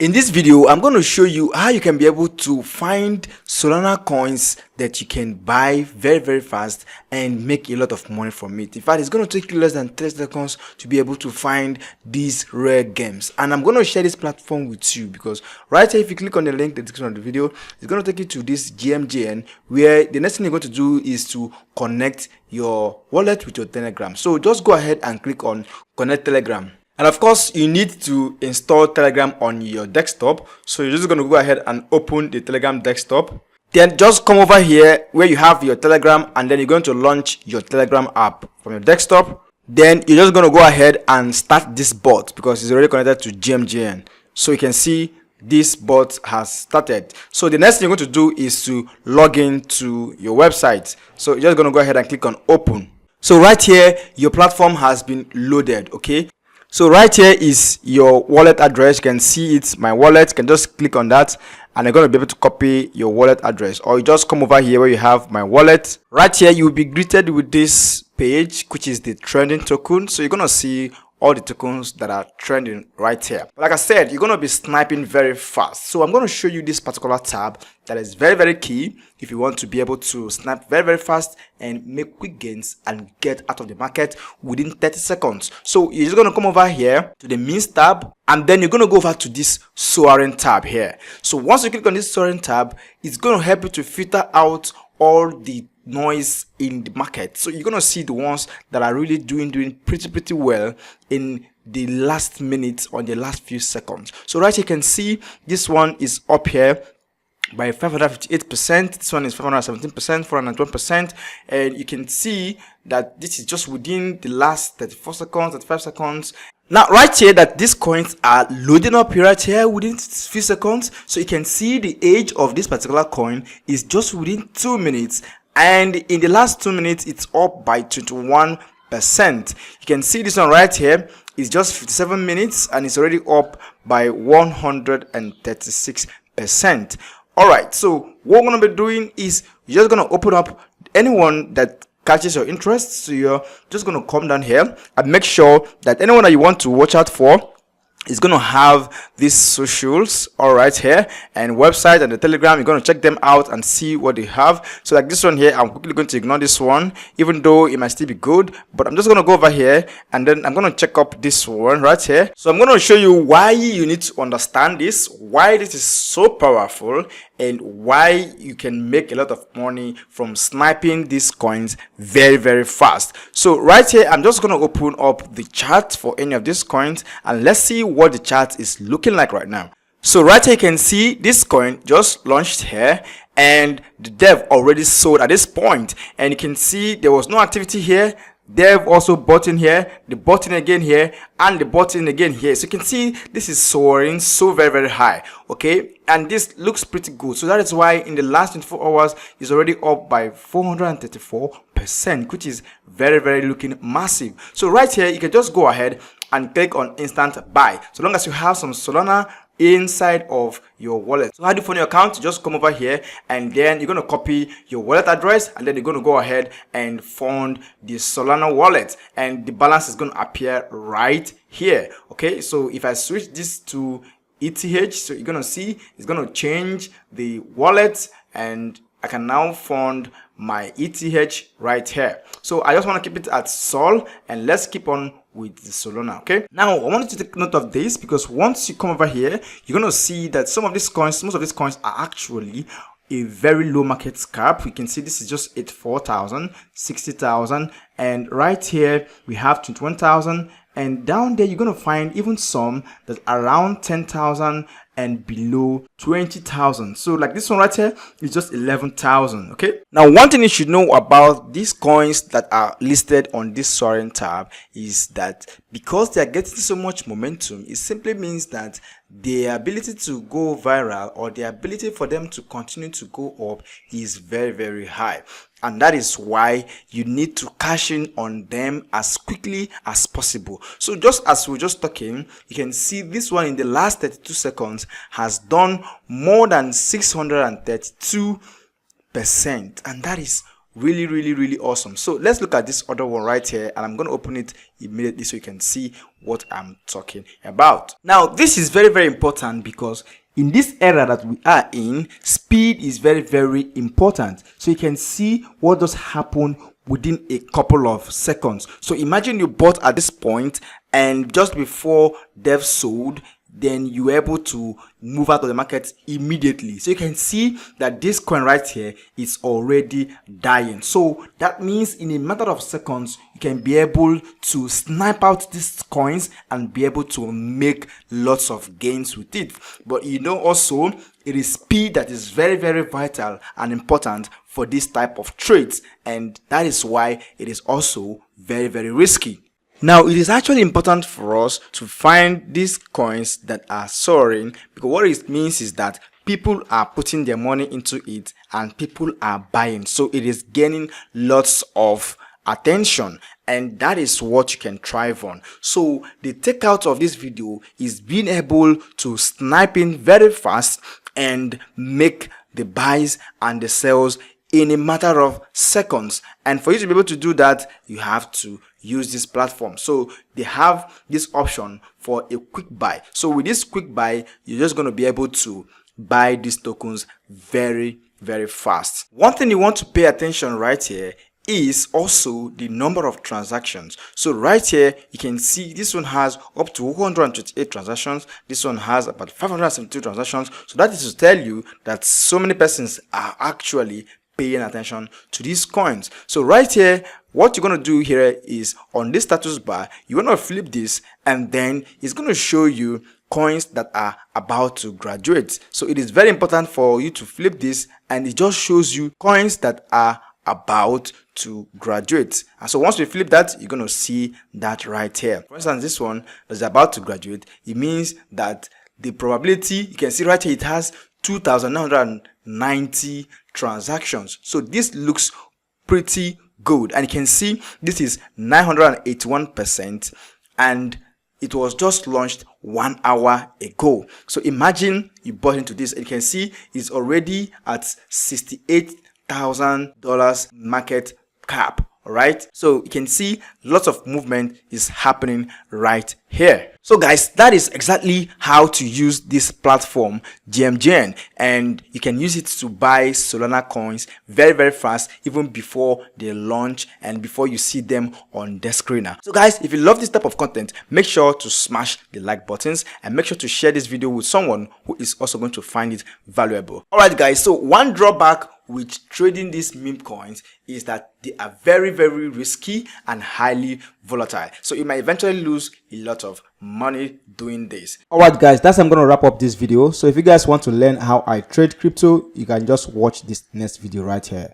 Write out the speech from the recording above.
In this video, I'm going to show you how you can be able to find Solana coins that you can buy very fast and make a lot of money from it. In fact, it's going to take you less than 30 seconds to be able to find these rare gems. And I'm going to share this platform with you because right here, if you click on the link in the description of the video, it's going to take you to this GMGN where the next thing you're going to do is to connect your wallet with your Telegram. So just go ahead and click on Connect Telegram. And of course, you need to install Telegram on your desktop. So you're just going to go ahead and open the Telegram desktop. Then just come over here where you have your Telegram, and then you're going to launch your Telegram app from your desktop. Then you're just going to go ahead and start this bot because it's already connected to GMGN. So you can see this bot has started. So the next thing you're going to do is to log in to your website. So you're just going to go ahead and click on open. So right here, your platform has been loaded. Okay. So right here is your wallet address. You can see it's my wallet. You can just click on that and you're going to be able to copy your wallet address, or you just come over here where you have my wallet. Right here you will be greeted with this page, which is the trending token. So you're going to see all the tokens that are trending right here. But like I said, you're going to be sniping very fast. So I'm going to show you this particular tab that is very key if you want to be able to snipe very fast and make quick gains and get out of the market within 30 seconds. So you're just going to come over here to the means tab, and then you're going to go over to this soaring tab here. So once you click on this soaring tab, it's going to help you to filter out all the noise in the market. So you're gonna see the ones that are really doing pretty well in the last minute or the last few seconds. So right here you can see this one is up here by 558%, this one is 517%, 401%, and you can see that this is just within the last 34 seconds, 35 seconds. Now right here that these coins are loading up right here within few seconds. So you can see the age of this particular coin is just within 2 minutes, and in the last 2 minutes it's up by 21%. You can see this one right here is just 57 minutes and it's already up by 136%. Alright, so what we're going to be doing is you're just going to open up anyone that catches your interest. So you're just going to come down here and make sure that anyone that you want to watch out for is going to have these socials all right here, and website and the Telegram. You're going to check them out and see what they have. So like this one here, I'm quickly going to ignore this one even though it might still be good, but I'm just going to go over here and then I'm going to check up this one right here. So I'm going to show you why you need to understand this, why this is so powerful, and why you can make a lot of money from sniping these coins very fast. So right here I'm just going to open up the chart for any of these coins and let's see what the chart is looking like right now. So right here you can see this coin just launched here and the dev already sold at this point, and you can see there was no activity here. Dev also bought in here, the button again here, and the button again here. So you can see this is soaring so very high. Okay, and this looks pretty good. So that is why in the last 24 hours it's already up by 434%, which is very looking massive. So right here you can just go ahead and click on instant buy, so long as you have some Solana inside of your wallet. So how do you fund your account? You just come over here and then you're going to copy your wallet address, and then you're going to go ahead and fund the Solana wallet, and the balance is going to appear right here. Okay, so if I switch this to ETH, so you're going to see it's going to change the wallet and I can now fund my ETH right here. So I just want to keep it at Sol, and let's keep on with the Solana. Okay, now I want you to take note of this because once you come over here, you're going to see that some of these coins, most of these coins are actually a very low market cap. We can see this is just 84,000, 60,000, and right here we have 21,000, and down there you're going to find even some that are around 10,000 and below 20,000. So like this one right here is just 11,000. Okay, now one thing you should know about these coins that are listed on this soaring tab is that because they are getting so much momentum, it simply means that their ability to go viral, or the ability for them to continue to go up, is very high. And that is why you need to cash in on them as quickly as possible. So just as we were just talking, you can see this one in the last 32 seconds has done more than 632%, and that is really awesome. So let's look at this other one right here, and I'm going to open it immediately so you can see what I'm talking about. Now this is very important, because in this era that we are in, speed is very important. So you can see what does happen within a couple of seconds. So imagine you bought at this point, and just before dev sold, then you were able to move out of the market immediately. So you can see that this coin right here is already dying. So that means in a matter of seconds, you can be able to snipe out these coins and be able to make lots of gains with it. But you know, also it is speed that is very vital and important for this type of trades, and that is why it is also very risky. Now, it is actually important for us to find these coins that are soaring, because what it means is that people are putting their money into it and people are buying. So it is gaining lots of attention, and that is what you can thrive on. So the takeout of this video is being able to snipe in very fast and make the buys and the sells in a matter of seconds. And for you to be able to do that, you have to use this platform. So they have this option for a quick buy. So with this quick buy, you're just going to be able to buy these tokens very fast. One thing you want to pay attention right here is also the number of transactions. So right here you can see this one has up to 128 transactions, this one has about 572 transactions. So that is to tell you that so many persons are actually paying attention to these coins. So right here, what you're going to do here is on this status bar, you're going to flip this, and then it's going to show you coins that are about to graduate. So it is very important for you to flip this, and it just shows you coins that are about to graduate. And so once we flip that, you're going to see that right here. For instance, this one is about to graduate. It means that the probability, you can see right here, it has 2,990 transactions. So this looks pretty good, and you can see this is 981%, and it was just launched 1 hour ago. So imagine you bought into this, and you can see it's already at $68,000 market cap. Right, so you can see lots of movement is happening right here. So guys, that is exactly how to use this platform GMGN, and you can use it to buy Solana coins very fast, even before they launch and before you see them on the screener. So guys, if you love this type of content, make sure to smash the like buttons and make sure to share this video with someone who is also going to find it valuable. All right guys, so one drawback with trading these meme coins is that they are very risky and highly volatile. So you might eventually lose a lot of money doing this. Alright guys, that's how I'm going to wrap up this video. So if you guys want to learn how I trade crypto, you can just watch this next video right here.